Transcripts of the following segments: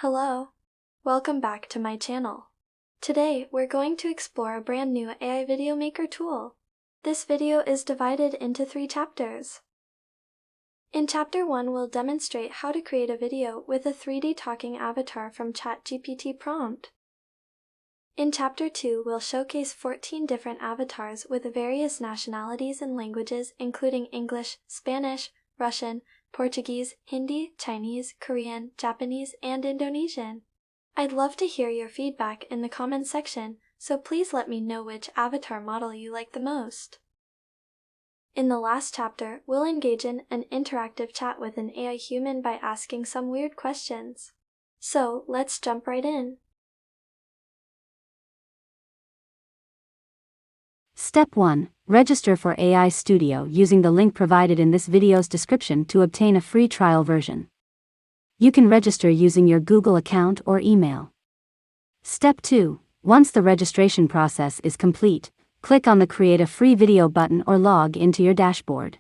Hello. Welcome back to my channel. Today, we're going to explore a brand new AI video maker tool. This video is divided into 3 chapters. In Chapter 1, we'll demonstrate how to create a video with a 3D talking avatar from ChatGPT Prompt. In Chapter 2, we'll showcase 14 different avatars with various nationalities and languages including English, Spanish, Russian, Portuguese, Hindi, Chinese, Korean, Japanese, and Indonesian. I'd love to hear your feedback in the comments section, so please let me know which avatar model you like the most. In the last chapter, we'll engage in an interactive chat with an AI human by asking some weird questions. So, let's jump right in. Step 1. Register for AI Studio using the link provided in this video's description to obtain a free trial version. You can register using your Google account or email. Step 2. Once the registration process is complete, click on the Create a Free Video button or log into your dashboard.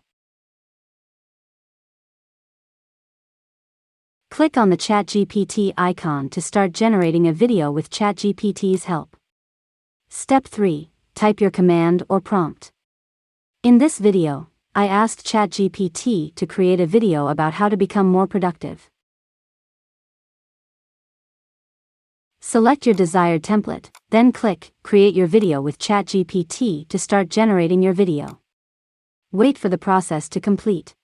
Click on the ChatGPT icon to start generating a video with ChatGPT's help. Step 3. Type your command or prompt. In this video, I asked ChatGPT to create a video about how to become more productive. Select your desired template, then click Create your video with ChatGPT to start generating your video. Wait for the process to complete.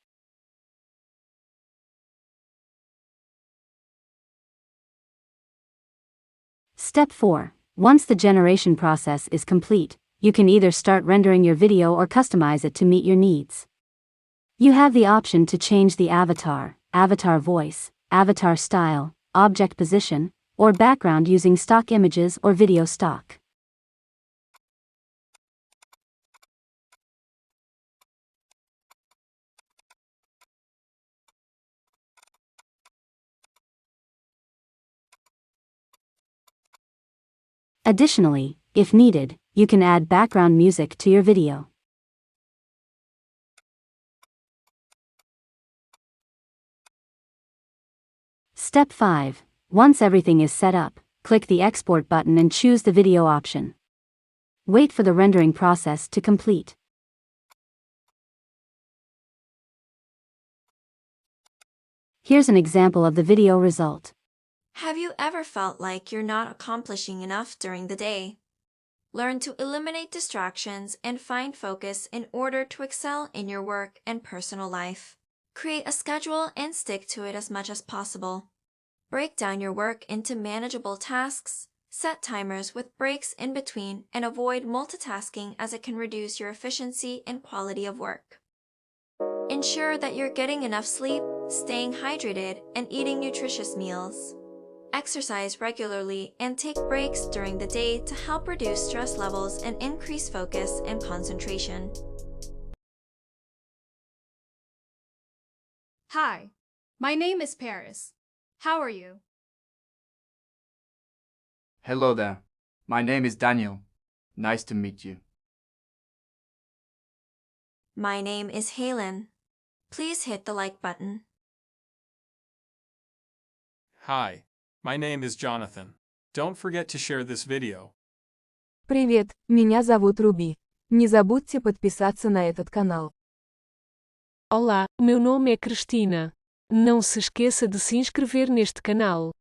Step 4. Once the generation process is complete, you can either start rendering your video or customize it to meet your needs. You have the option to change the avatar, avatar voice, avatar style, object position, or background using stock images or video stock. Additionally, if needed, you can add background music to your video. Step 5. Once everything is set up, click the Export button and choose the video option. Wait for the rendering process to complete. Here's an example of the video result. Have you ever felt like you're not accomplishing enough during the day? Learn to eliminate distractions and find focus in order to excel in your work and personal life. Create a schedule and stick to it as much as possible. Break down your work into manageable tasks, set timers with breaks in between, and avoid multitasking as it can reduce your efficiency and quality of work. Ensure that you're getting enough sleep, staying hydrated, and eating nutritious meals. Exercise regularly and take breaks during the day to help reduce stress levels and increase focus and concentration. Hi, my name is Paris. How are you? Hello there. My name is Daniel. Nice to meet you. My name is Helen. Please hit the like button. Hi, my name is Jonathan. Don't forget to share this video. Привет, меня зовут Руби. Не забудьте подписаться на этот канал. Olá, meu nome é Cristina. Não se esqueça de se inscrever neste canal.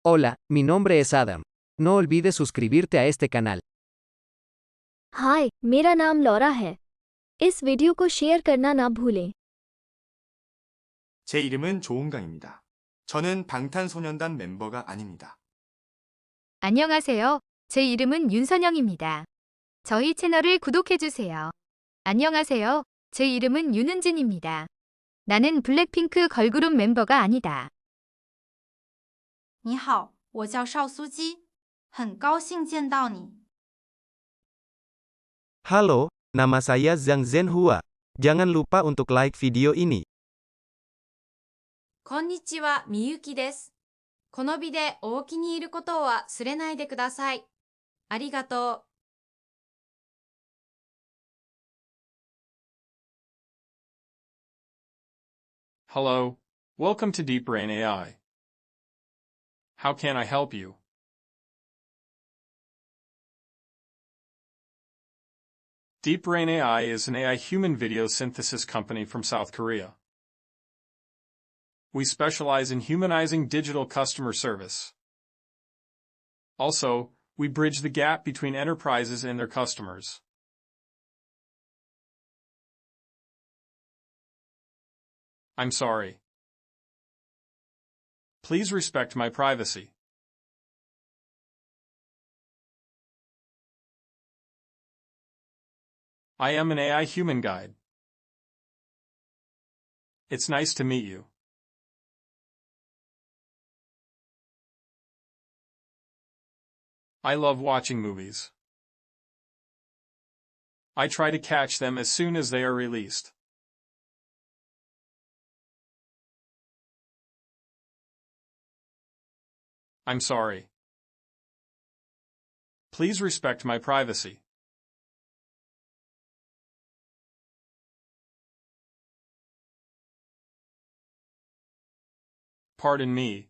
Hola, mi nombre es Adam. No olvides suscribirte a este canal. हाय मेरा नाम Laura है इस video को share करना ना भूलें 제 이름은 조은강입니다. 저는 방탄소년단 멤버가 아닙니다. 안녕하세요. 제 이름은 윤선영입니다. 저희 채널을 구독해주세요. 안녕하세요. 제 이름은 윤은진입니다. 나는 블랙핑크 걸그룹 멤버가 아니다. 你好，我叫邵苏基，很高兴见到你。 Halo, nama saya Zhang Zhenhua. Jangan lupa untuk like video ini. こんにちは、みゆきです。この美でお気に入ることを忘れないでください。ありがとう。Hello. Welcome to Deep Brain AI. How can I help you? DeepBrain AI is an AI human video synthesis company from South Korea. We specialize in humanizing digital customer service. Also, we bridge the gap between enterprises and their customers. I'm sorry. Please respect my privacy. I am an AI human guide. It's nice to meet you. I love watching movies. I try to catch them as soon as they are released. I'm sorry. Please respect my privacy. Pardon me,